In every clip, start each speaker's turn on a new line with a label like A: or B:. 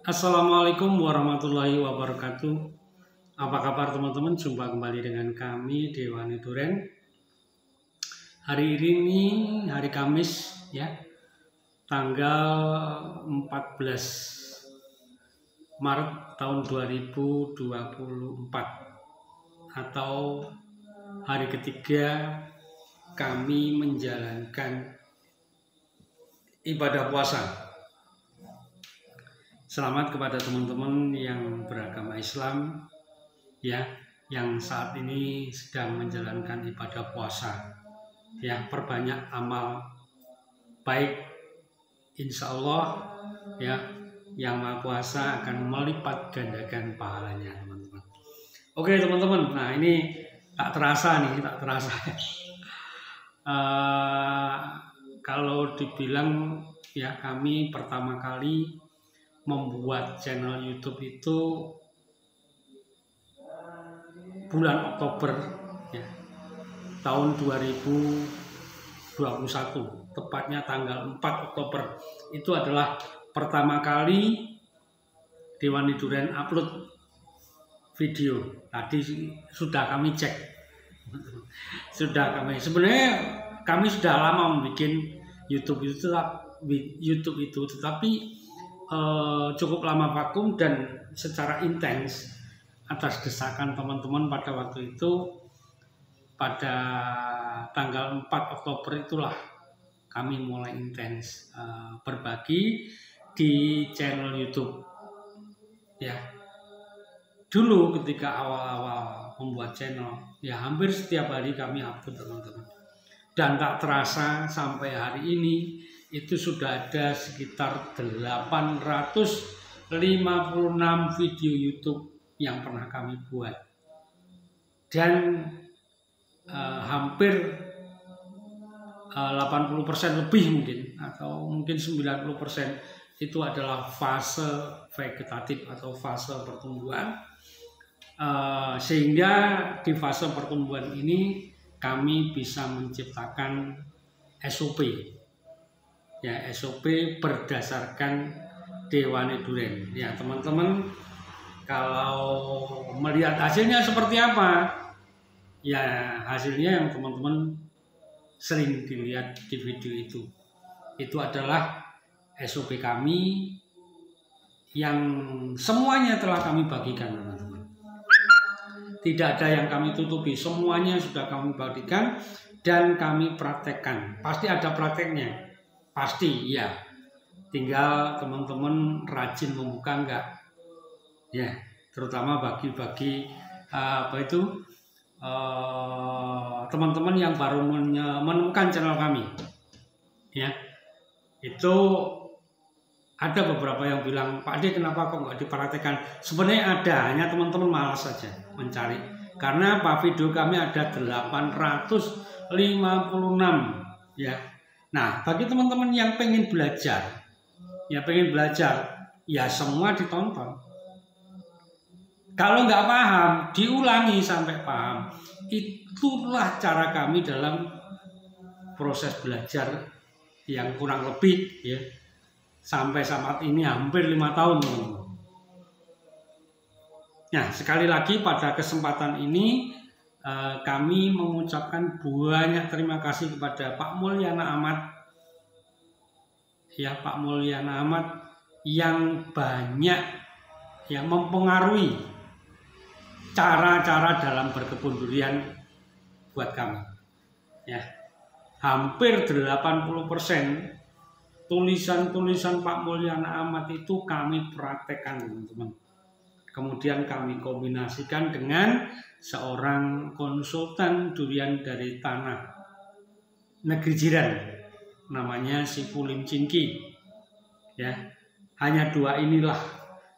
A: Assalamualaikum warahmatullahi wabarakatuh. Apa kabar teman-teman? Jumpa kembali dengan kami Dewani Duren. Hari ini hari Kamis ya, tanggal 14 Maret tahun 2024 atau hari ketiga kami menjalankan ibadah puasa. Selamat kepada teman-teman yang beragama Islam ya, yang saat ini sedang menjalankan ibadah puasa. Ya, perbanyak amal baik, insya Allah ya, yang Maha Kuasa akan melipat gandakan pahalanya teman-teman. Oke teman-teman, nah ini tak terasa. Kalau dibilang ya, kami pertama kali membuat channel YouTube itu bulan Oktober ya, tahun 2021, tepatnya tanggal 4 Oktober. Itu adalah pertama kali Dewani Duren upload video. Tadi sudah kami cek. Sebenarnya kami sudah lama membuat YouTube itu, tetapi cukup lama vakum dan secara intens atas desakan teman-teman pada waktu itu. Pada tanggal 4 Oktober itulah kami mulai intens berbagi di channel YouTube ya. Dulu ketika awal-awal membuat channel ya, hampir setiap hari kami upload teman-teman, dan tak terasa sampai hari ini itu sudah ada sekitar 856 video YouTube yang pernah kami buat, dan hampir 80% lebih mungkin, atau mungkin 90% itu adalah fase vegetatif atau fase pertumbuhan, sehingga di fase pertumbuhan ini kami bisa menciptakan SOP ya, SOP berdasarkan Dewani Duren ya teman-teman. Kalau melihat hasilnya seperti apa ya, hasilnya yang teman-teman sering dilihat di video itu adalah SOP kami yang semuanya telah kami bagikan teman-teman. Tidak ada yang kami tutupi, semuanya sudah kami bagikan dan kami praktekkan. Pasti ada prakteknya, pasti ya, tinggal teman-teman rajin membuka enggak ya, terutama bagi teman-teman yang baru menemukan channel kami ya. Itu ada beberapa yang bilang, Pak D, kenapa kok nggak dipraktekkan? Sebenarnya ada, hanya teman-teman malas saja mencari. Karena apa, video kami ada 856 ya. Nah, bagi teman-teman yang pengen belajar ya, semua ditonton. Kalau nggak paham, diulangi sampai paham. Itulah cara kami dalam proses belajar yang kurang lebih ya, sampai saat ini hampir 5 tahun teman-teman. Nah, sekali lagi pada kesempatan ini kami mengucapkan banyak terima kasih kepada Pak Mulyana Ahmad ya, Pak Mulyana Ahmad yang banyak yang mempengaruhi cara-cara dalam berkebun durian buat kami ya. Hampir 80% tulisan-tulisan Pak Mulyana Ahmad itu kami praktekkan teman-teman. Kemudian kami kombinasikan dengan seorang konsultan durian dari tanah negeri jiran, namanya Sifu Lim Cingki ya. Hanya dua inilah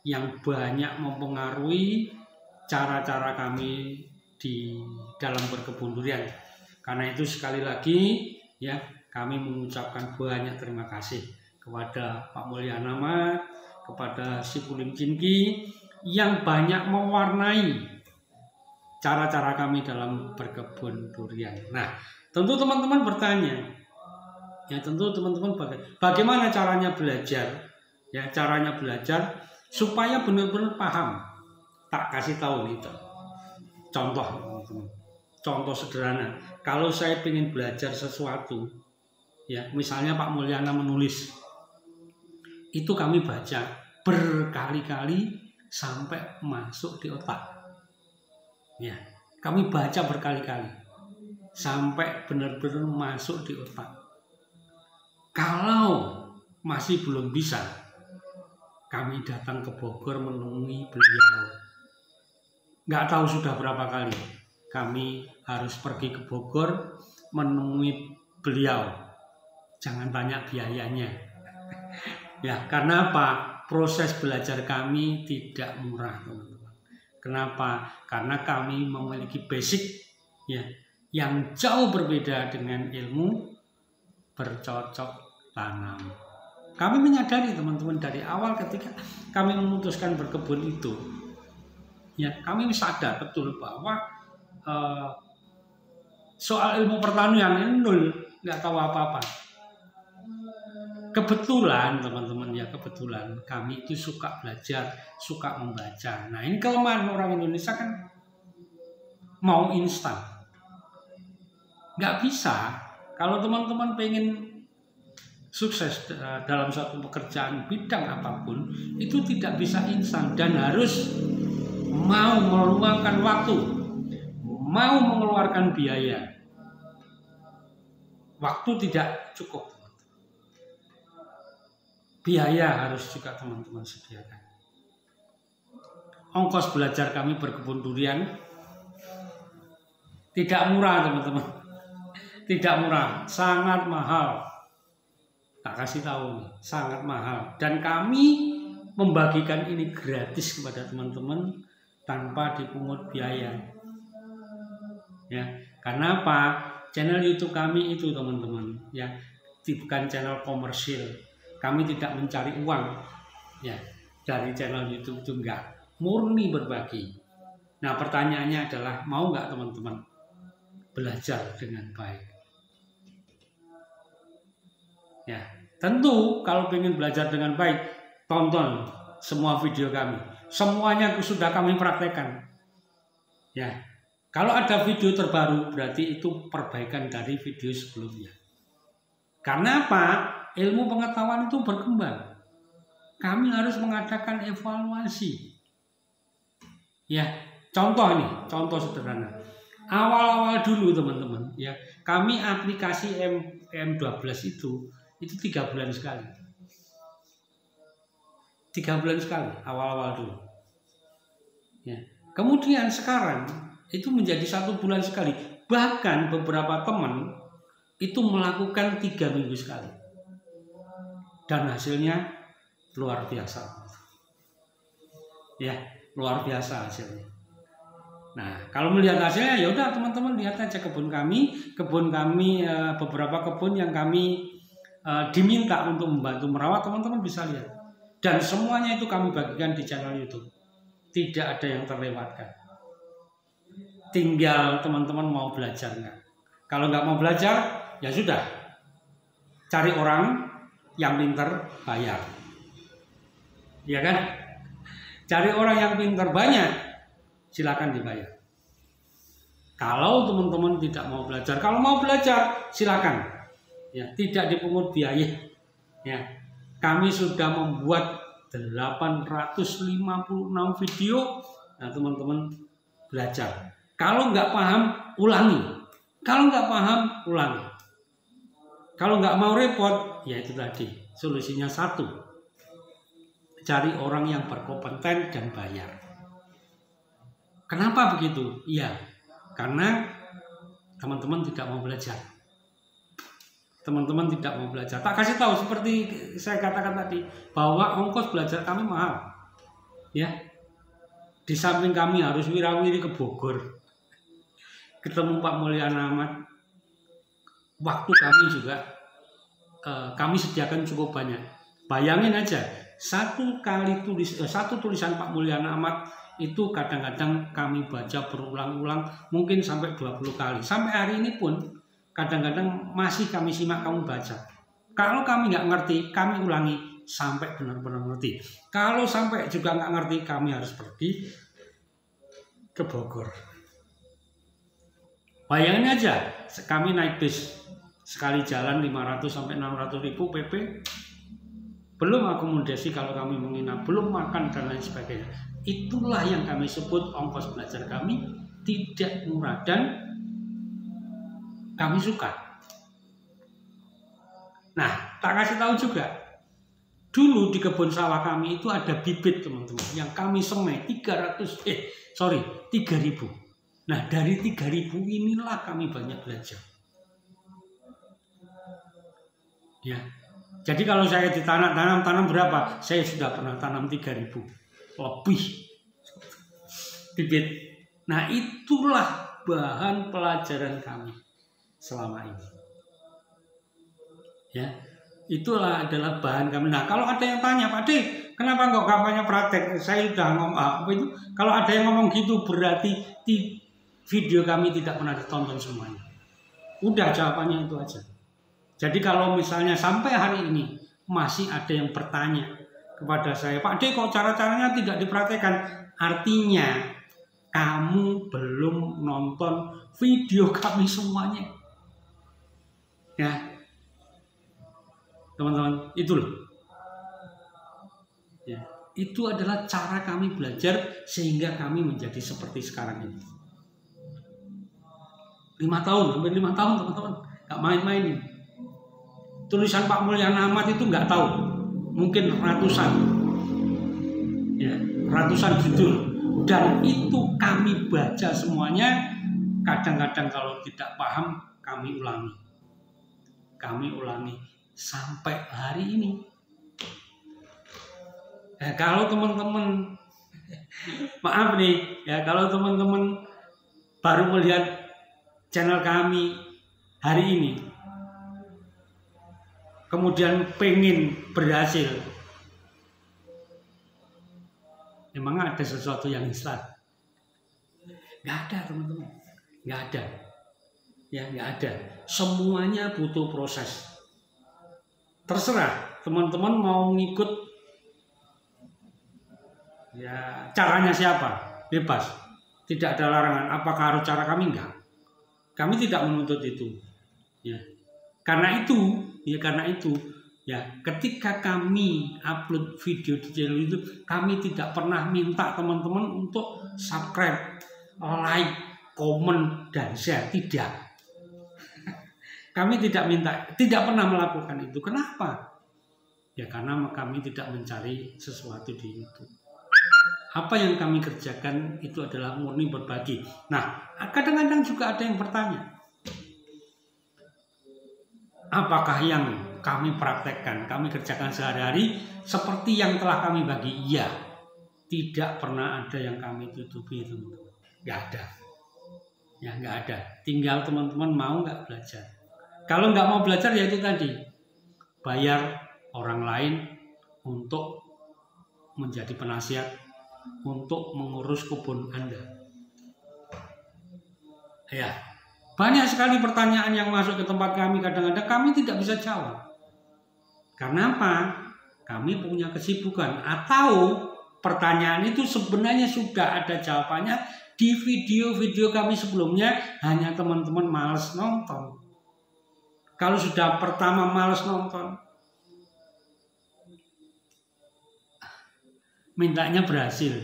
A: yang banyak mempengaruhi cara-cara kami di dalam berkebun durian. Karena itu sekali lagi ya, kami mengucapkan banyak terima kasih kepada Pak Mulyana Ahmad, kepada Sifu Lim Cingki yang banyak mewarnai cara-cara kami dalam berkebun durian. Nah, tentu teman-teman bertanya, ya tentu teman-teman bagaimana caranya belajar? Ya, caranya belajar supaya benar-benar paham. Tak kasih tahu nih contoh, contoh sederhana. Kalau saya ingin belajar sesuatu, ya misalnya Pak Mulyana menulis, itu kami baca berkali-kali sampai masuk di otak. Ya, kami baca berkali-kali sampai benar-benar masuk di otak. Kalau masih belum bisa, kami datang ke Bogor menemui beliau. Nggak tahu sudah berapa kali kami harus pergi ke Bogor menemui beliau. Jangan tanya biayanya. Ya, karena apa? Proses belajar kami tidak murah, teman-teman. Kenapa? Karena kami memiliki basic ya yang jauh berbeda dengan ilmu bercocok tanam. Kami menyadari teman-teman dari awal ketika kami memutuskan berkebun itu, ya kami sadar betul bahwa soal ilmu pertanian ini nol, nggak tahu apa-apa. Kebetulan teman-teman ya, kebetulan kami itu suka belajar, suka membaca. Nah ini kelemahan orang Indonesia kan mau instan. Nggak bisa. Kalau teman-teman pengen sukses dalam suatu pekerjaan bidang apapun, itu tidak bisa instan dan harus mau meluangkan waktu, mau mengeluarkan biaya. Waktu tidak cukup. Biaya harus juga teman-teman sediakan. Ongkos belajar kami berkebun durian tidak murah teman-teman. Tidak murah, sangat mahal. Tak kasih tahu nih, sangat mahal. Dan kami membagikan ini gratis kepada teman-teman tanpa dipungut biaya. Ya, karena apa? Channel YouTube kami itu teman-teman, ya, bukan channel komersil. Kami tidak mencari uang, ya, dari channel YouTube itu enggak, murni berbagi. Nah, pertanyaannya adalah mau nggak teman-teman belajar dengan baik? Ya, tentu kalau ingin belajar dengan baik, tonton semua video kami. Semuanya sudah kami praktekkan. Ya, kalau ada video terbaru berarti itu perbaikan dari video sebelumnya. Karena apa? Ilmu pengetahuan itu berkembang. Kami harus mengadakan evaluasi. Ya, contoh nih, contoh sederhana. Awal-awal dulu teman-teman, ya, kami aplikasi M12 itu 3 bulan sekali. 3 bulan sekali awal-awal dulu. Ya. Kemudian sekarang itu menjadi 1 bulan sekali. Bahkan beberapa teman itu melakukan 3 minggu sekali. Dan hasilnya luar biasa. Ya, luar biasa hasilnya. Nah, kalau melihat hasilnya ya udah teman-teman lihat aja kebun kami beberapa kebun yang kami diminta untuk membantu merawat, teman-teman bisa lihat. Dan semuanya itu kami bagikan di channel YouTube. Tidak ada yang terlewatkan. Tinggal teman-teman mau belajar nggak. Kalau nggak mau belajar, ya sudah. Cari orang yang pintar, bayar. Ya kan? Cari orang yang pintar banyak, silakan dibayar. Kalau teman-teman tidak mau belajar, kalau mau belajar, silakan. Ya, tidak dipungut biaya. Ya, kami sudah membuat 856 video. Nah, teman-teman belajar. Kalau nggak paham, ulangi. Kalau nggak paham, ulangi. Kalau nggak mau repot, ya itu tadi. Solusinya satu. Cari orang yang berkompeten dan bayar. Kenapa begitu? Iya, karena teman-teman tidak mau belajar. Teman-teman tidak mau belajar. Tak kasih tahu seperti saya katakan tadi bahwa ongkos belajar kami mahal. Ya. Di samping kami harus wirawiri ke Bogor. Ketemu Pak Mulyana Ahmad. Waktu kami juga kami sediakan cukup banyak. Bayangin aja, satu tulisan Pak Mulyana Ahmad itu kadang-kadang kami baca berulang-ulang, mungkin sampai 20 kali. Sampai hari ini pun kadang-kadang masih kami simak, kamu baca. Kalau kami nggak ngerti, kami ulangi sampai benar-benar ngerti. Kalau sampai juga nggak ngerti, kami harus pergi ke Bogor. Bayangin aja, kami naik bis sekali jalan 500 sampai 600 ribu PP, belum akomodasi kalau kami menginap, belum makan dan lain sebagainya. Itulah yang kami sebut ongkos belajar kami tidak murah dan kami suka. Nah, tak kasih tahu juga, dulu di kebun sawah kami itu ada bibit teman-teman yang kami semai 3.000. Nah, dari 3.000 inilah kami banyak belajar. Ya. Jadi kalau saya tanam berapa? Saya sudah pernah tanam 3.000 lebih bibit. Nah, itulah bahan pelajaran kami selama ini. Ya, itulah adalah bahan kami. Nah, kalau ada yang tanya, Pak D, kenapa nggak kampanye praktek? Saya sudah ngomong apa itu? Kalau ada yang ngomong gitu, berarti video kami tidak pernah ditonton semuanya. Udah, jawabannya itu aja. Jadi kalau misalnya sampai hari ini masih ada yang bertanya kepada saya, Pak D, kok cara-caranya tidak dipraktekkan? Artinya kamu belum nonton video kami semuanya. Ya. Teman-teman, itu loh. Ya, itu adalah cara kami belajar sehingga kami menjadi seperti sekarang ini. 5 tahun, hampir 5 tahun teman-teman, nggak main-main ini. Tulisan Pak Mulyana Ahmad itu nggak tahu, mungkin ratusan, ya, ratusan judul, dan itu kami baca semuanya. Kadang-kadang kalau tidak paham, kami ulangi. Sampai hari ini. Nah, kalau teman-teman maaf nih ya, kalau teman-teman baru melihat channel kami hari ini, kemudian pengen berhasil, memang ada sesuatu yang instan? Nggak ada teman-teman, nggak ada. Ya, nggak ada. Semuanya butuh proses. Terserah teman-teman mau ngikut ya caranya siapa, bebas, tidak ada larangan. Apakah harus cara kami? Enggak, kami tidak menuntut itu ya. Karena itu ya, ketika kami upload video di channel itu, kami tidak pernah minta teman-teman untuk subscribe, like, komen, dan share. Tidak. Kami tidak minta, tidak pernah melakukan itu. Kenapa? Ya karena kami tidak mencari sesuatu di YouTube. Apa yang kami kerjakan itu adalah murni berbagi. Nah, kadang-kadang juga ada yang bertanya, apakah yang kami praktekkan, kami kerjakan sehari-hari seperti yang telah kami bagi? Iya. Tidak pernah ada yang kami tutupi, teman-teman. Nggak ada. Ya, nggak ada. Tinggal teman-teman mau nggak belajar. Kalau nggak mau belajar ya itu tadi, bayar orang lain untuk menjadi penasihat, untuk mengurus kebun Anda. Ya, banyak sekali pertanyaan yang masuk ke tempat kami, kadang-kadang kami tidak bisa jawab. Karena apa? Kami punya kesibukan, atau pertanyaan itu sebenarnya sudah ada jawabannya di video-video kami sebelumnya, hanya teman-teman malas nonton. Kalau sudah pertama malas nonton, mintanya berhasil,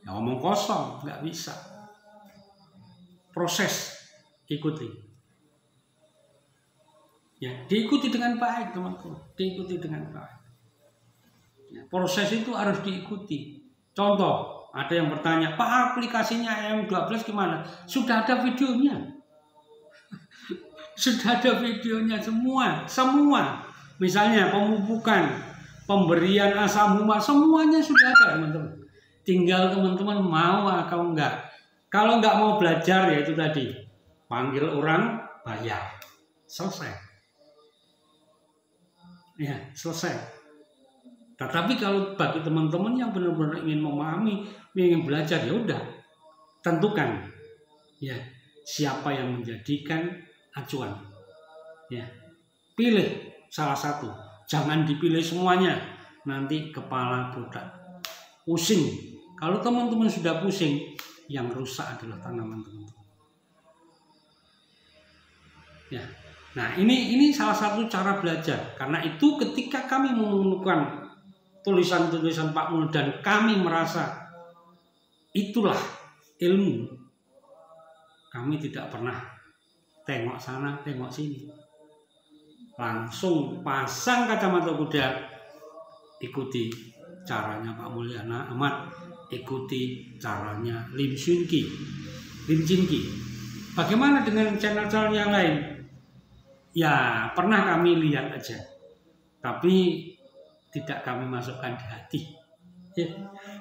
A: ya ngomong kosong, nggak bisa. Proses, ikuti. Ya, diikuti dengan baik, teman-teman. Diikuti dengan baik. Ya, proses itu harus diikuti. Contoh, ada yang bertanya, Pak, aplikasinya M12 gimana? Sudah ada videonya. Sudah ada videonya semua. Misalnya pemupukan, pemberian asam humas, semuanya sudah ada, teman-teman. Tinggal teman-teman mau atau enggak. Kalau enggak mau belajar, ya itu tadi, panggil orang, bayar, selesai. Ya, selesai. Tetapi kalau bagi teman-teman yang benar-benar ingin memahami, ingin belajar, ya udah, tentukan, ya siapa yang menjadikan acuan. Ya, pilih salah satu, jangan dipilih semuanya. nanti kepala botak, pusing. Kalau teman-teman sudah pusing, yang rusak adalah tanaman teman-teman. Ya. Nah, ini salah satu cara belajar. Karena itu ketika kami menemukan tulisan-tulisan Pak Mul dan kami merasa itulah ilmu, kami tidak pernah tengok sana, tengok sini. Langsung pasang kacamata kuda, ikuti caranya Pak Mulyana Ahmad, ikuti caranya Lim Chin Ki. Bagaimana dengan channel-channel yang lain? Ya pernah kami lihat aja, tapi tidak kami masukkan di hati. Ya.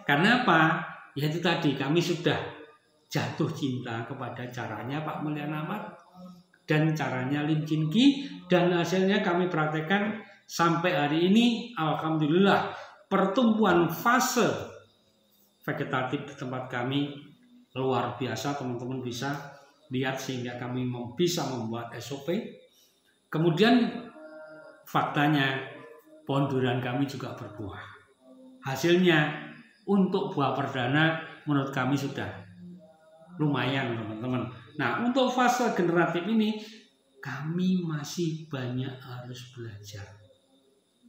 A: Karena apa? Ya itu tadi, kami sudah jatuh cinta kepada caranya Pak Mulyana Ahmad dan caranya Lim Chin Ki, dan hasilnya kami praktekkan sampai hari ini. Alhamdulillah, pertumbuhan fase vegetatif di tempat kami luar biasa. Teman-teman bisa lihat sehingga kami bisa membuat SOP. Kemudian faktanya pohon durian kami juga berbuah. Hasilnya untuk buah perdana menurut kami sudah lumayan teman-teman. Nah, untuk fase generatif ini kami masih banyak harus belajar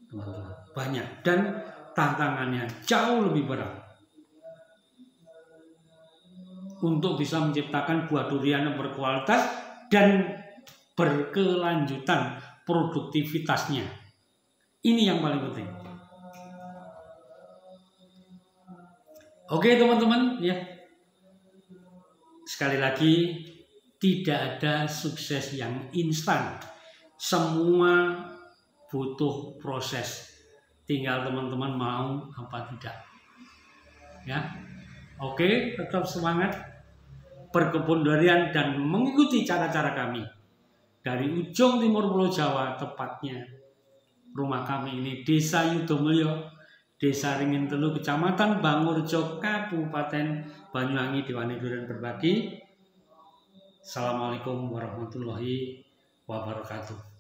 A: teman-teman, banyak, dan tantangannya jauh lebih berat untuk bisa menciptakan buah durian yang berkualitas dan berkelanjutan produktivitasnya. Ini yang paling penting. Oke teman-teman, ya. Sekali lagi, tidak ada sukses yang instan. Semua butuh proses. Tinggal teman-teman mau apa tidak. Ya. Oke, tetap semangat berkebun durian dan mengikuti cara-cara kami. Dari ujung timur Pulau Jawa, tepatnya rumah kami ini Desa Yudomulyo, Desa Ringin Telu, Kecamatan Bangurjo, Kabupaten Banyuwangi, Diwani Durian berbagi. Assalamualaikum warahmatullahi wabarakatuh.